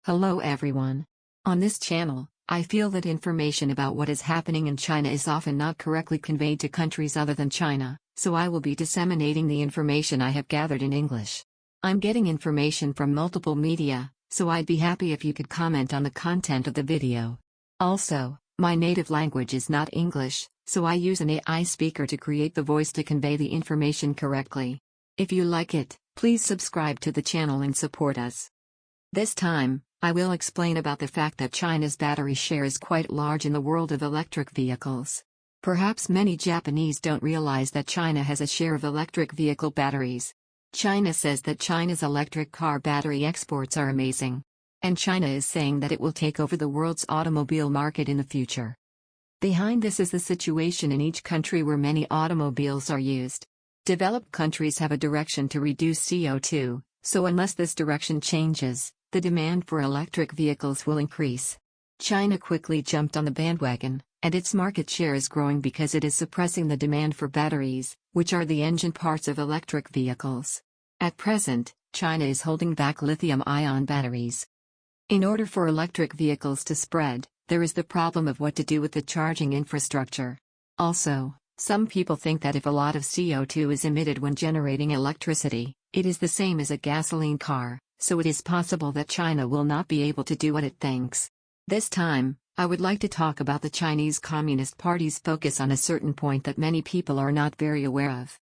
Hello everyone. On this channel, I feel that information about what is happening in China is often not correctly conveyed to countries other than China, so I will be disseminating the information I have gathered in English. I'm getting information from multiple media, so I'd be happy if you could comment on the content of the video. Also, my native language is not English, so I use an AI speaker to create the voice to convey the information correctly. If you like it, please subscribe to the channel and support us. This time, I will explain about the fact that China's battery share is quite large in the world of electric vehicles. Perhaps many Japanese don't realize that China has a share of electric vehicle batteries. China says that China's electric car battery exports are amazing. And China is saying that it will take over the world's automobile market in the future. Behind this is the situation in each country where many automobiles are used. Developed countries have a direction to reduce CO2, so unless this direction changes, the demand for electric vehicles will increase. China quickly jumped on the bandwagon, and its market share is growing because it is suppressing the demand for batteries, which are the engine parts of electric vehicles. At present, China is holding back lithium-ion batteries. In order for electric vehicles to spread, there is the problem of what to do with the charging infrastructure. Also, some people think that if a lot of CO2 is emitted when generating electricity, it is the same as a gasoline car, so it is possible that China will not be able to do what it thinks. This time, I would like to talk about the Chinese Communist Party's focus on a certain point that many people are not very aware of.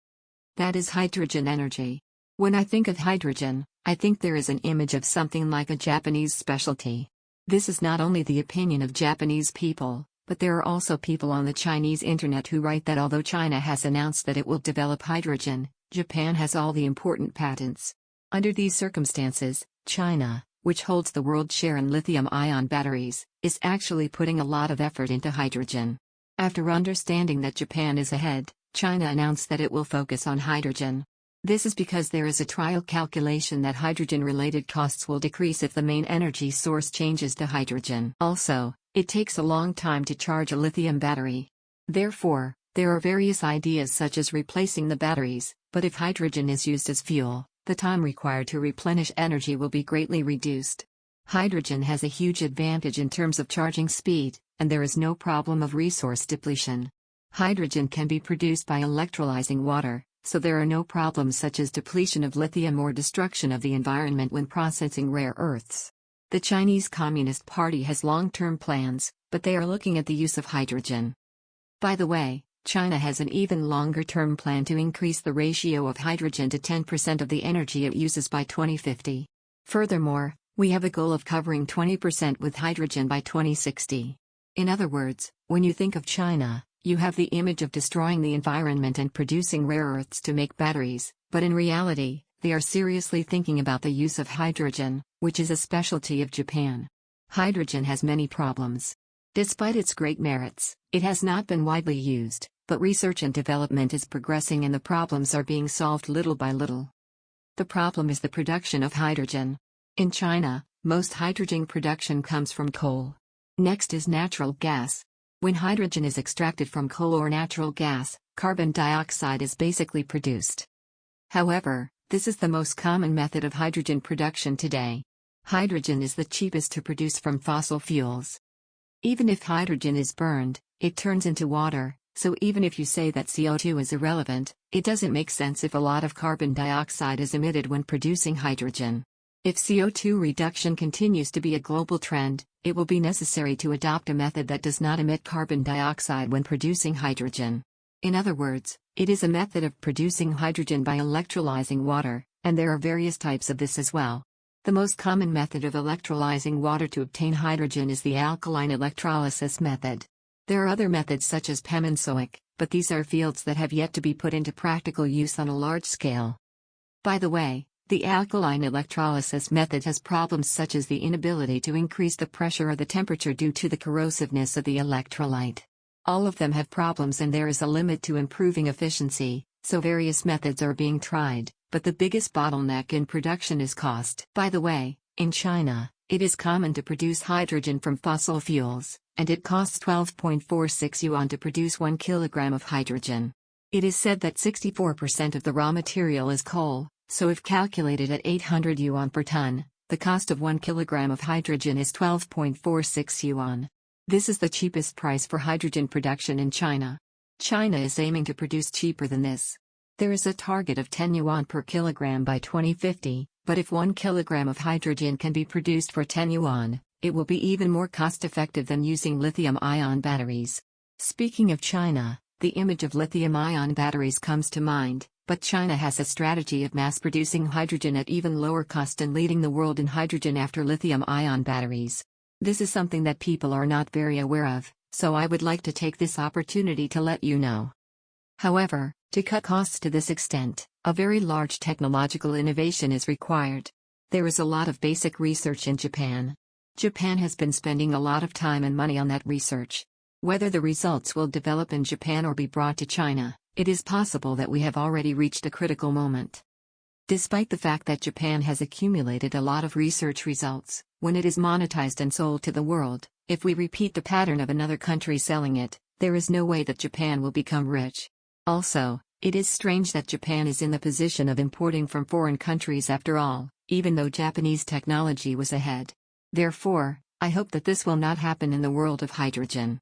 That is hydrogen energy. When I think of hydrogen, I think there is an image of something like a Japanese specialty. This is not only the opinion of Japanese people, but there are also people on the Chinese internet who write that although China has announced that it will develop hydrogen, Japan has all the important patents. Under these circumstances, China, which holds the world share in lithium-ion batteries, is actually putting a lot of effort into hydrogen. After understanding that Japan is ahead, China announced that it will focus on hydrogen. This is because there is a trial calculation that hydrogen-related costs will decrease if the main energy source changes to hydrogen. Also, it takes a long time to charge a lithium battery. Therefore, there are various ideas such as replacing the batteries, but if hydrogen is used as fuel, the time required to replenish energy will be greatly reduced. Hydrogen has a huge advantage in terms of charging speed, and there is no problem of resource depletion. Hydrogen can be produced by electrolyzing water, so there are no problems such as depletion of lithium or destruction of the environment when processing rare earths. The Chinese Communist Party has long-term plans, but they are looking at the use of hydrogen. By the way, China has an even longer-term plan to increase the ratio of hydrogen to 10% of the energy it uses by 2050. Furthermore, we have a goal of covering 20% with hydrogen by 2060. In other words, when you think of China, you have the image of destroying the environment and producing rare earths to make batteries, but in reality, they are seriously thinking about the use of hydrogen, which is a specialty of Japan. Hydrogen has many problems. Despite its great merits, it has not been widely used, but research and development is progressing and the problems are being solved little by little. The problem is the production of hydrogen. In China, most hydrogen production comes from coal. Next is natural gas. When hydrogen is extracted from coal or natural gas, carbon dioxide is basically produced. However, this is the most common method of hydrogen production today. Hydrogen is the cheapest to produce from fossil fuels. Even if hydrogen is burned, it turns into water, so even if you say that CO2 is irrelevant, it doesn't make sense if a lot of carbon dioxide is emitted when producing hydrogen. If CO2 reduction continues to be a global trend, it will be necessary to adopt a method that does not emit carbon dioxide when producing hydrogen. In other words, it is a method of producing hydrogen by electrolyzing water, and there are various types of this as well. The most common method of electrolyzing water to obtain hydrogen is the alkaline electrolysis method. There are other methods such as pemensoic, but these are fields that have yet to be put into practical use on a large scale. By the way, the alkaline electrolysis method has problems such as the inability to increase the pressure or the temperature due to the corrosiveness of the electrolyte. All of them have problems and there is a limit to improving efficiency, so various methods are being tried, but the biggest bottleneck in production is cost. By the way, in China, it is common to produce hydrogen from fossil fuels, and it costs 12.46 yuan to produce 1 kilogram of hydrogen. It is said that 64% of the raw material is coal, so if calculated at 800 yuan per ton, the cost of 1 kilogram of hydrogen is 12.46 yuan. This is the cheapest price for hydrogen production in China. China is aiming to produce cheaper than this. There is a target of 10 yuan per kilogram by 2050, but if 1 kilogram of hydrogen can be produced for 10 yuan, it will be even more cost-effective than using lithium-ion batteries. Speaking of China, the image of lithium-ion batteries comes to mind, but China has a strategy of mass-producing hydrogen at even lower cost and leading the world in hydrogen after lithium-ion batteries. This is something that people are not very aware of, so I would like to take this opportunity to let you know. However, to cut costs to this extent, a very large technological innovation is required. There is a lot of basic research in Japan. Japan has been spending a lot of time and money on that research. Whether the results will develop in Japan or be brought to China, it is possible that we have already reached a critical moment. Despite the fact that Japan has accumulated a lot of research results, when it is monetized and sold to the world, if we repeat the pattern of another country selling it, there is no way that Japan will become rich. Also, it is strange that Japan is in the position of importing from foreign countries after all, even though Japanese technology was ahead. Therefore, I hope that this will not happen in the world of hydrogen.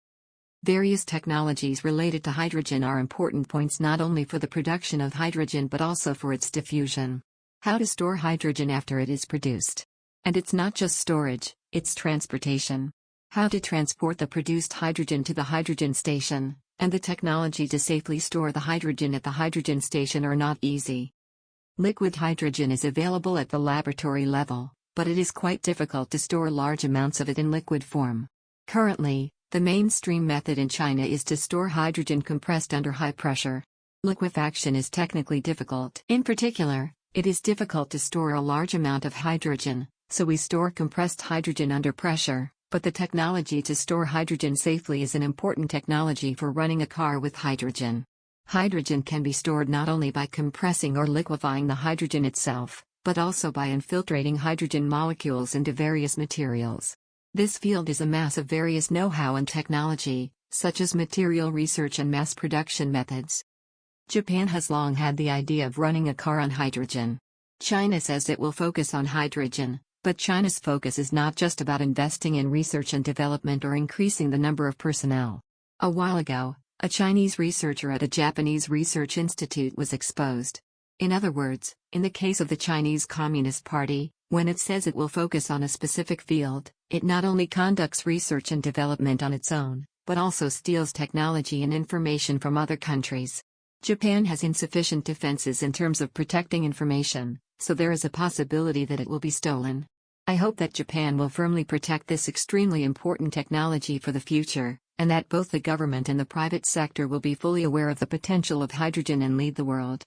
Various technologies related to hydrogen are important points not only for the production of hydrogen but also for its diffusion. How to store hydrogen after it is produced. And it's not just storage, it's transportation. How to transport the produced hydrogen to the hydrogen station, and the technology to safely store the hydrogen at the hydrogen station are not easy. Liquid hydrogen is available at the laboratory level, but it is quite difficult to store large amounts of it in liquid form. Currently, the mainstream method in China is to store hydrogen compressed under high pressure. Liquefaction is technically difficult. In particular, it is difficult to store a large amount of hydrogen, so we store compressed hydrogen under pressure, but the technology to store hydrogen safely is an important technology for running a car with hydrogen. Hydrogen can be stored not only by compressing or liquefying the hydrogen itself, but also by infiltrating hydrogen molecules into various materials. This field is a mass of various know-how and technology, such as material research and mass production methods. Japan has long had the idea of running a car on hydrogen. China says it will focus on hydrogen, but China's focus is not just about investing in research and development or increasing the number of personnel. A while ago, a Chinese researcher at a Japanese research institute was exposed. In other words, in the case of the Chinese Communist Party, when it says it will focus on a specific field, it not only conducts research and development on its own, but also steals technology and information from other countries. Japan has insufficient defenses in terms of protecting information, so there is a possibility that it will be stolen. I hope that Japan will firmly protect this extremely important technology for the future, and that both the government and the private sector will be fully aware of the potential of hydrogen and lead the world.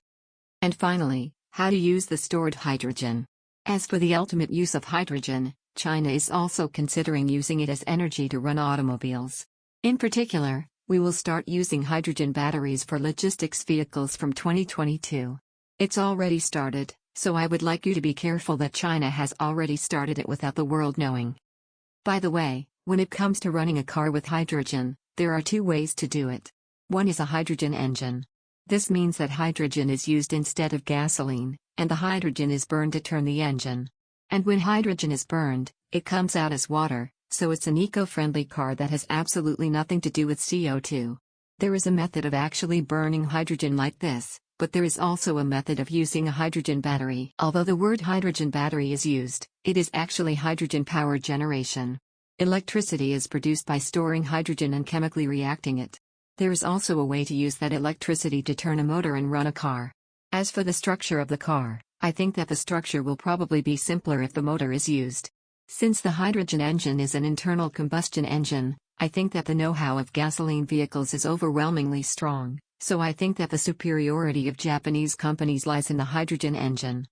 And finally, how to use the stored hydrogen. As for the ultimate use of hydrogen, China is also considering using it as energy to run automobiles. In particular, we will start using hydrogen batteries for logistics vehicles from 2022. It's already started, so I would like you to be careful that China has already started it without the world knowing. By the way, when it comes to running a car with hydrogen, there are two ways to do it. One is a hydrogen engine. This means that hydrogen is used instead of gasoline, and the hydrogen is burned to turn the engine. And when hydrogen is burned, it comes out as water, so it's an eco-friendly car that has absolutely nothing to do with CO2. There is a method of actually burning hydrogen like this, but there is also a method of using a hydrogen battery. Although the word hydrogen battery is used, it is actually hydrogen power generation. Electricity is produced by storing hydrogen and chemically reacting it. There is also a way to use that electricity to turn a motor and run a car. As for the structure of the car, I think that the structure will probably be simpler if the motor is used. Since the hydrogen engine is an internal combustion engine, I think that the know-how of gasoline vehicles is overwhelmingly strong, so I think that the superiority of Japanese companies lies in the hydrogen engine.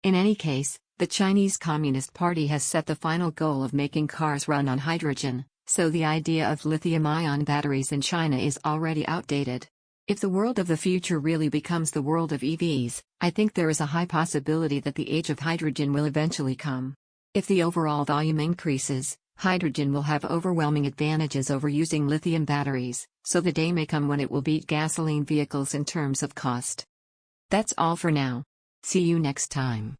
In any case, the Chinese Communist Party has set the final goal of making cars run on hydrogen, so the idea of lithium-ion batteries in China is already outdated. If the world of the future really becomes the world of EVs, I think there is a high possibility that the age of hydrogen will eventually come. If the overall volume increases, hydrogen will have overwhelming advantages over using lithium batteries, so the day may come when it will beat gasoline vehicles in terms of cost. That's all for now. See you next time.